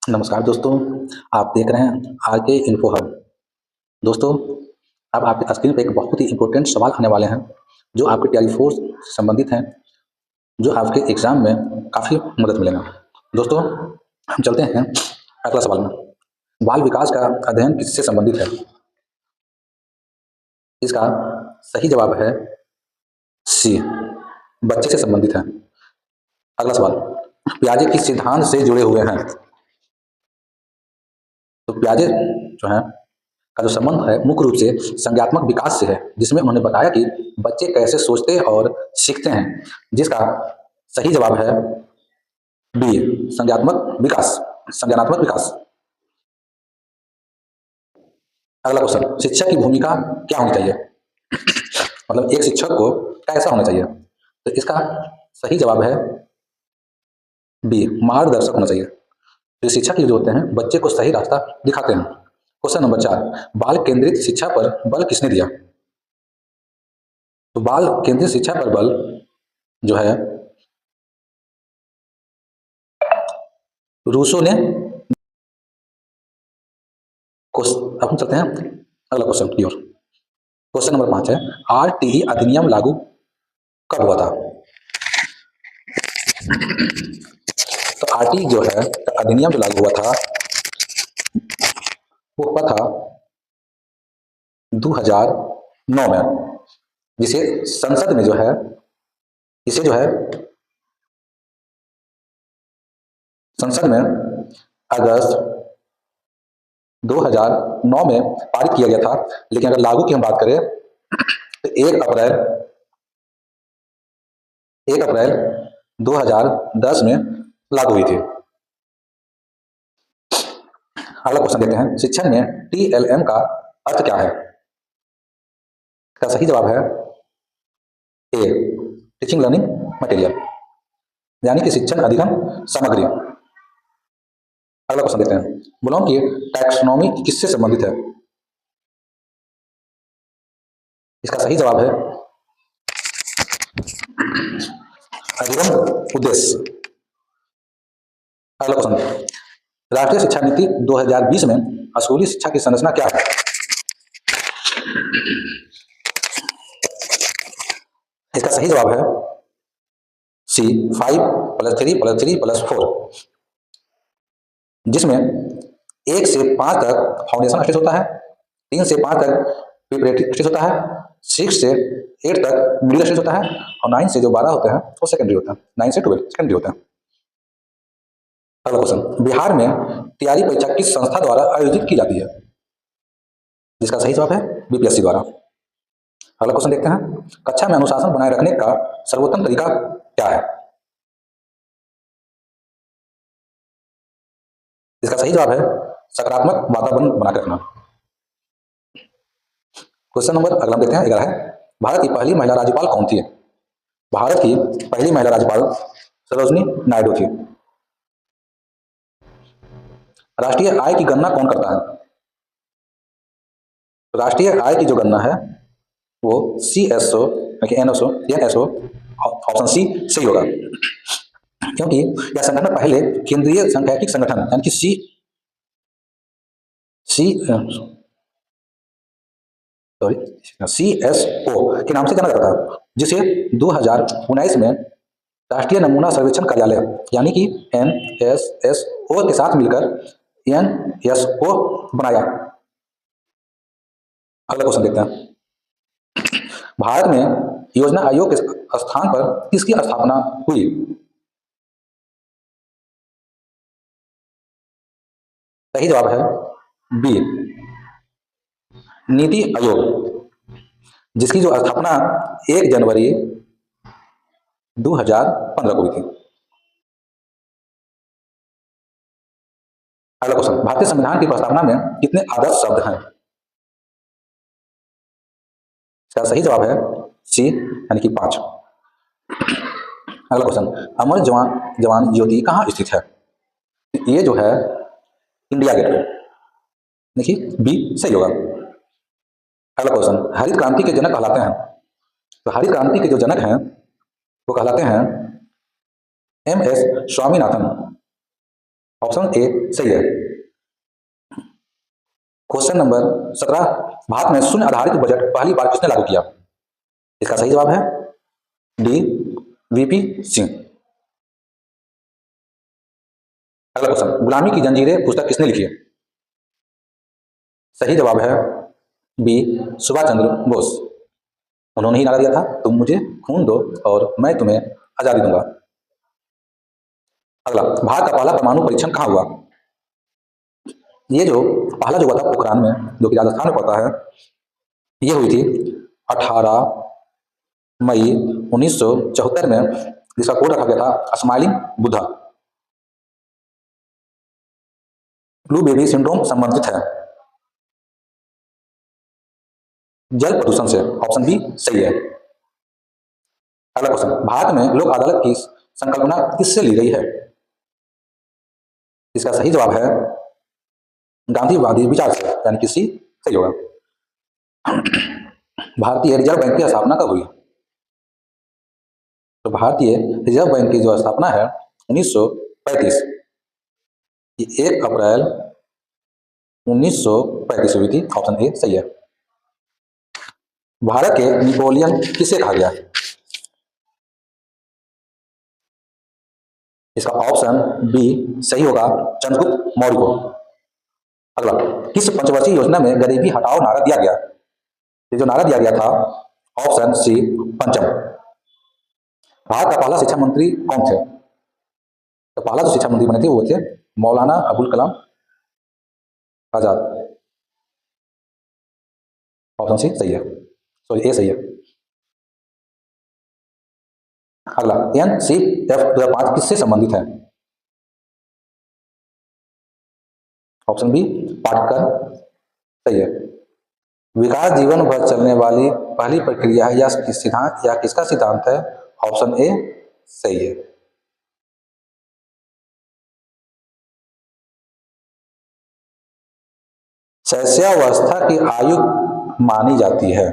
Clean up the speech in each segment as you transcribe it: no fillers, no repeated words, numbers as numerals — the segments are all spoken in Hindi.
नमस्कार दोस्तों, आप देख रहे हैं आरके इन्फो हब। दोस्तों, अब आपकी स्क्रीन पे एक बहुत ही इम्पोर्टेंट सवाल आने वाले हैं, जो आपके टीआई फोर्स से संबंधित हैं, जो आपके एग्ज़ाम में काफ़ी मदद मिलेगा। दोस्तों, हम चलते हैं अगला सवाल में। बाल विकास का अध्ययन किससे संबंधित है? इसका सही जवाब है सी, बच्चे से संबंधित है। अगला सवाल, पियाजे किस सिद्धांत से जुड़े हुए हैं? तो पियाजे जो हैं का जो संबंध है मुख्य रूप से संज्ञानात्मक विकास से है, जिसमें उन्होंने बताया कि बच्चे कैसे सोचते और सीखते हैं, जिसका सही जवाब है बी, संज्ञानात्मक विकास। अगला क्वेश्चन, शिक्षक की भूमिका क्या होनी चाहिए? मतलब एक शिक्षक को कैसा होना चाहिए? तो इसका सही जवाब है बी, मार्गदर्शक होना चाहिए। जो शिक्षक जो होते हैं बच्चे को सही रास्ता दिखाते हैं। क्वेश्चन नंबर 4, बाल केंद्रित शिक्षा पर बल किसने दिया? तो बाल केंद्रित शिक्षा पर बल जो है रूसो ने। अब हम चलते हैं अगला क्वेश्चन की ओर। क्वेश्चन नंबर 5 है, आरटीई अधिनियम लागू कब हुआ था? तो आरटीई जो है अधिनियम जो लागू हुआ था वो हुआ था 2009 में, जिसे संसद में जो है इसे जो है संसद में अगस्त 2009 में पारित किया गया था। लेकिन अगर लागू की हम बात करें तो 1 अप्रैल 2010 में लागू हुई थी। अगला क्वेश्चन देते हैं, शिक्षण में टीएलएम का अर्थ क्या है? इसका सही जवाब है ए, टीचिंग लर्निंग मटेरियल, यानी कि शिक्षण अधिगम सामग्री। अगला क्वेश्चन देते हैं, ब्लूम की टैक्सोनॉमी किससे संबंधित है? इसका सही जवाब है अधिगम उद्देश्य। अगला क्वेश्चन, राष्ट्रीय शिक्षा नीति 2020 में स्कूली शिक्षा की संरचना क्या है? इसका सही जवाब है सी, 5+3+3+4, जिसमें 1 से 5 तक फाउंडेशन स्टेज होता है, 3 से 5 तक प्रिपरेटरी स्टेज होता है, 6 से 8 तक मिडिल स्टेज होता है, और 9 से जो 12 होते हैं वो सेकेंडरी होता है। 9 से 12 सेकेंडरी होता है। अगला क्वेश्चन, बिहार में तैयारी परीक्षा किस संस्था द्वारा आयोजित की जाती है? जिसका सही जवाब है बीपीएससी द्वारा। अगला क्वेश्चन देखते हैं, कक्षा में अनुशासन बनाए रखने का सर्वोत्तम तरीका क्या है? इसका सही जवाब है सकारात्मक वातावरण बनाकर रखना। क्वेश्चन नंबर अगला देखते हैं 11 है, भारत की पहली महिला राज्यपाल कौन थी? भारत की पहली महिला राज्यपाल सरोजनी नायडू थी। राष्ट्रीय आय की गणना कौन करता है? राष्ट्रीय आय की जो गणना है वो CSO NSO NSO option C सही होगा, क्योंकि यह संगठन पहले केंद्रीय सांख्यिकी संगठन यानी कि सी सीएसओ के नाम से जाना जाता था, जिसे 2019 में राष्ट्रीय नमूना सर्वेक्षण कार्यालय यानी कि एनएसएसओ के साथ मिलकर एनएसओ बनाया। अगला क्वेश्चन देखते हैं, भारत में योजना आयोग के स्थान पर किसकी स्थापना हुई? सही जवाब है बी, नीति आयोग, जिसकी जो स्थापना 1 जनवरी 2015 को हुई थी। अगला क्वेश्चन, भारतीय संविधान की प्रस्तावना में कितने आदर्श शब्द हैं? इसका सही जवाब है सी, यानी कि 5। अगला क्वेश्चन, अमर जवान ज्योति कहाँ स्थित है? ये जो है इंडिया गेट पे, देखिए बी सही होगा। अगला क्वेश्चन, हरित क्रांति के जनक कहलाते हैं? तो हरित क्रांति के जो जनक हैं वो कहलाते हैं M S Swaminathan. Option A सही है। क्वेश्चन नंबर 17, भारत में शून्य आधारित बजट पहली बार किसने लागू किया? इसका सही जवाब है डी वीपी सिंह। अगला क्वेश्चन, गुलामी की जंजीरें पुस्तक किसने लिखी है? सही जवाब है बी सुभाष चंद्र बोस। उन्होंने ही नारा दिया था, तुम मुझे खून दो और मैं तुम्हें आजादी दूंगा। अगला, भारत का पहला परमाणु परीक्षण कहाँ हुआ? ये जो पहला जो हुआ था पोखरान में, जो कि राजस्थान में पड़ता है, ये हुई थी 18 मई 1974 में, जिसका कोड रखा गया था smiling Buddha. Blue baby syndrome संबंधित है जल प्रदूषण से। ऑप्शन बी सही है। अगला क्वेश्चन, भारत में लोक अदालत की संकल्पना किससे ली गई है? इसका सही जवाब है गांधीवादी विचार से, यानी कि सी सही होगा। भारतीय रिजर्व बैंक की स्थापना कब हुई? तो भारतीय रिजर्व बैंक की जो स्थापना है 1935, 1 अप्रैल 1935 हुई थी। ऑप्शन ए सही है। भारत के नेपोलियन किसे कहा गया? इसका ऑप्शन बी सही होगा, चंद्रगुप्त मौर्य को। अगला, किस पंचवर्षीय योजना में गरीबी हटाओ नारा दिया गया? ये जो नारा दिया गया था, ऑप्शन सी पंचम। भारत का पहला शिक्षा मंत्री कौन थे? तो पहला जो शिक्षा मंत्री बने थे वो थे मौलाना अबुल कलाम आजाद। ऑप्शन सी सही है, सॉरी ए सही है। अगला, NCF 2005 किससे संबंधित है? ऑप्शन बी पाटकर सही है। विकास जीवन भर चलने वाली पहली प्रक्रिया है या सिद्धांत या किसका सिद्धांत है? ऑप्शन ए सही है। शैशवावस्था की आयु मानी जाती है।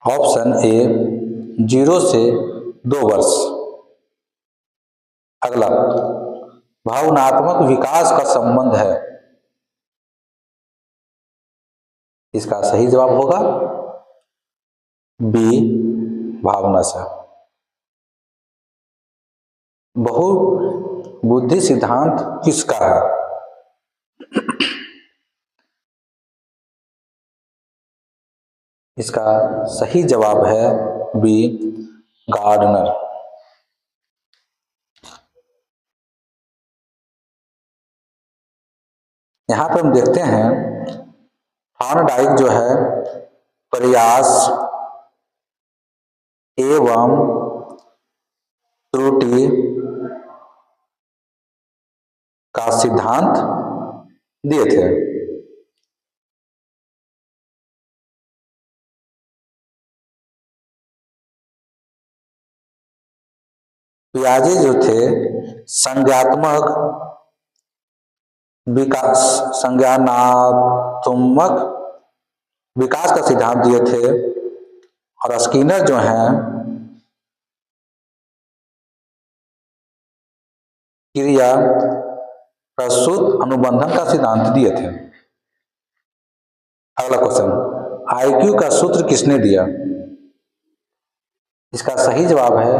ऑप्शन ए 0 से 2 वर्ष। अगला, भावनात्मक विकास का संबंध है। इसका सही जवाब होगा बी भावना से। बहुबुद्धि सिद्धांत किसका है? इसका सही जवाब है बी गार्डनर। यहां पर हम देखते हैं थॉर्नडाइक जो है प्रयास एवं त्रुटि का सिद्धांत दिए थे। पियाजे जो थे संज्ञानात्मक विकास का सिद्धांत दिए थे, और स्किनर जो हैं क्रिया प्रसूत अनुबंधन का सिद्धांत दिए थे। अगला क्वेश्चन, आईक्यू का सूत्र किसने दिया? इसका सही जवाब है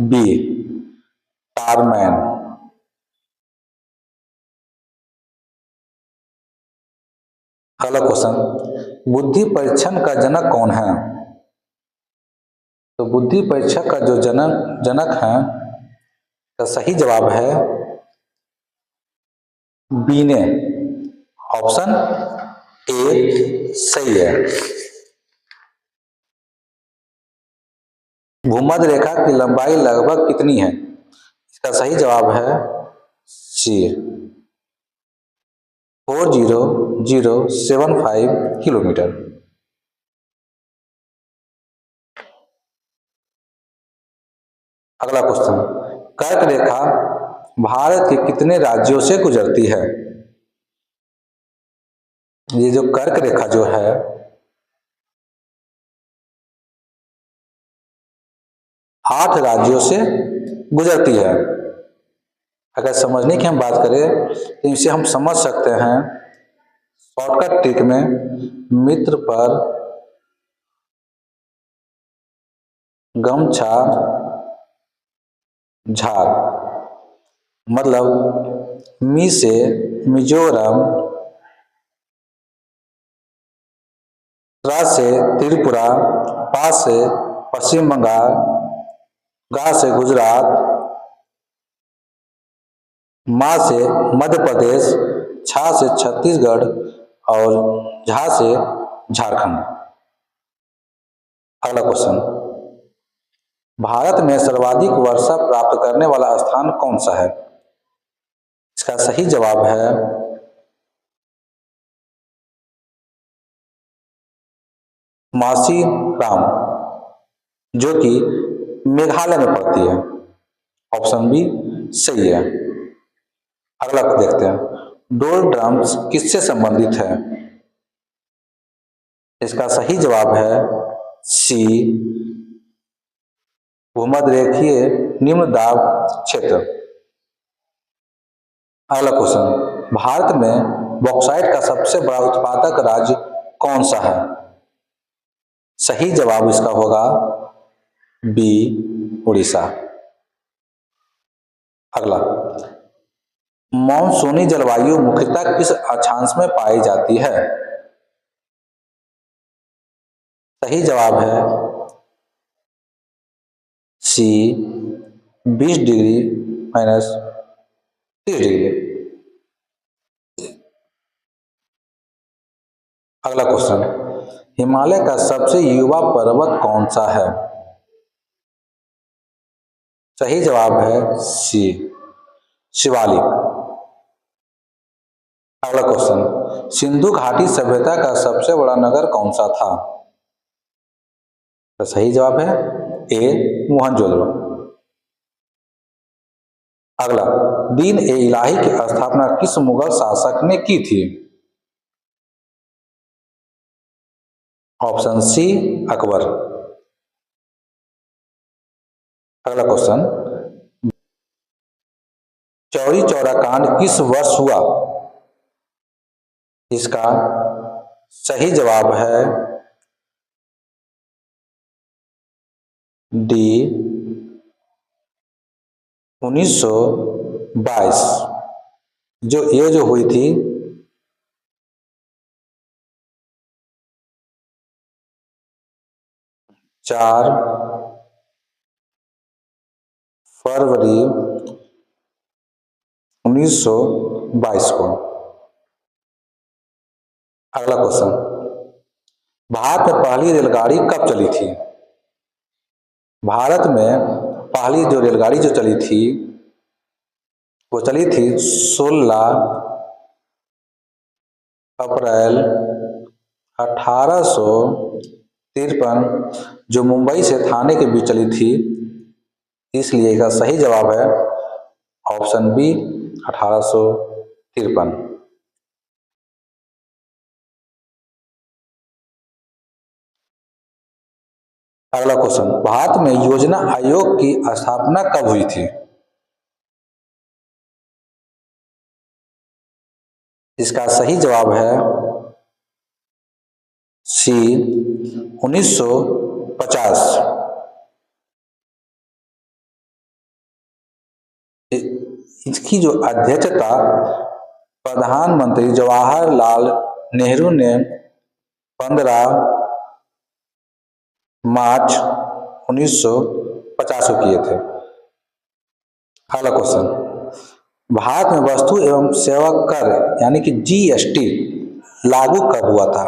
बी टारमैन। अगला क्वेश्चन, बुद्धि परीक्षण का जनक कौन है? तो बुद्धि परीक्षक का जो जनक है, तो सही जवाब है बीने। ऑप्शन ए सही है। भूमध्य रेखा की लंबाई लगभग कितनी है? इसका सही जवाब है सी 40075 किलोमीटर। अगला क्वेश्चन, कर्क रेखा भारत के कितने राज्यों से गुजरती है? ये जो कर्क रेखा जो है 8 राज्यों से गुजरती है। अगर समझने की हम बात करें तो इसे हम समझ सकते हैं शॉर्टकट ट्रिक में मित्र पर गमछा झाड़, मतलब मी से मिजोरम, त्रा से त्रिपुरा, पा से पश्चिम बंगाल, गा से गुजरात, मा से मध्य प्रदेश, छा से छत्तीसगढ़ और झा से झारखंड। अगला क्वेश्चन, भारत में सर्वाधिक वर्षा प्राप्त करने वाला स्थान कौन सा है? इसका सही जवाब है मासीराम, जो कि मेघालय में पड़ती है। ऑप्शन बी सही है। अगला देखते हैं, डोरड्रम्स किससे संबंधित है? इसका सही जवाब है सी भूमध्यरेखीय निम्न दाब क्षेत्र। अगला क्वेश्चन, भारत में बॉक्साइट का सबसे बड़ा उत्पादक राज्य कौन सा है? सही जवाब इसका होगा बी उड़ीसा। अगला, मॉनसूनी जलवायु मुख्यतः किस अक्षांश में पाई जाती है? सही जवाब है सी 20 डिग्री माइनस 30 डिग्री। अगला क्वेश्चन, हिमालय का सबसे युवा पर्वत कौन सा है? सही जवाब है सी शिवालिक। अगला क्वेश्चन, सिंधु घाटी सभ्यता का सबसे बड़ा नगर कौन सा था? तो सही जवाब है ए मोहनजोदड़ो। अगला, दीन ए इलाही की स्थापना किस मुगल शासक ने की थी? Option C Akbar. अगला क्वेश्चन, चौरी चौरा कांड किस वर्ष हुआ? इसका सही जवाब है डी 1922। जो हुई थी 4 फरवरी 1922 को। अगला क्वेश्चन, भारत में पहली रेलगाड़ी कब चली थी? भारत में पहली जो रेलगाड़ी जो चली थी वो चली थी 16 अप्रैल 1853, जो मुंबई से थाने के बीच चली थी। इसलिए इसका सही जवाब है ऑप्शन बी 1853। अगला क्वेश्चन, भारत में योजना आयोग की स्थापना कब हुई थी? इसका सही जवाब है सी 1950। इसकी जो अध्यक्षता प्रधानमंत्री जवाहरलाल नेहरू ने 15 मार्च 1950 को किए थे। अगला क्वेश्चन, भारत में वस्तु एवं सेवा कर यानी कि जीएसटी लागू कब हुआ था?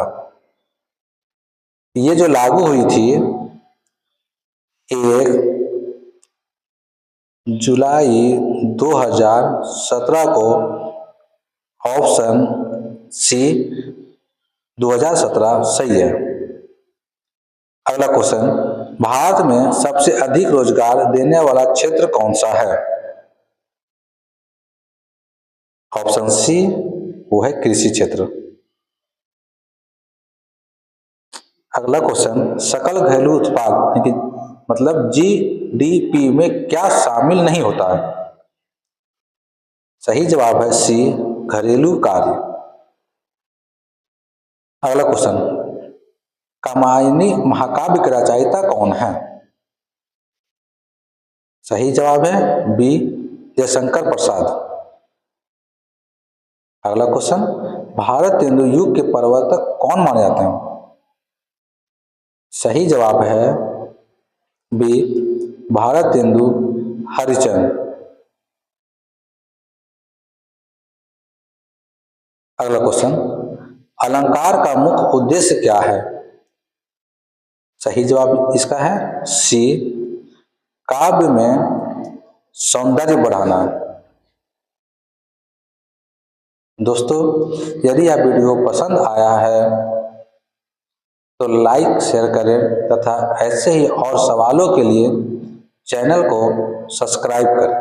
ये जो लागू हुई थी 1 जुलाई 2017 को। ऑप्शन सी 2017 सही है। अगला क्वेश्चन, भारत में सबसे अधिक रोजगार देने वाला क्षेत्र कौन सा है? ऑप्शन सी वो है कृषि क्षेत्र। अगला क्वेश्चन, सकल घरेलू उत्पाद मतलब जीडीपी में क्या शामिल नहीं होता है? सही जवाब है सी, घरेलू कार्य। अगला क्वेश्चन, कामायनी महाकाव्य के रचयिता कौन है? सही जवाब है बी, जयशंकर प्रसाद। अगला क्वेश्चन, भारतेंदु युग के प्रवर्तक कौन माने जाते हैं? सही जवाब है बी, भारतेंदु हरिश्चंद्र। अगला क्वेश्चन, अलंकार का मुख्य उद्देश्य क्या है? सही जवाब इसका है सी, काव्य में सौंदर्य बढ़ाना। दोस्तों, यदि यह वीडियो पसंद आया है तो लाइक शेयर करें तथा ऐसे ही और सवालों के लिए चैनल को सब्सक्राइब करें।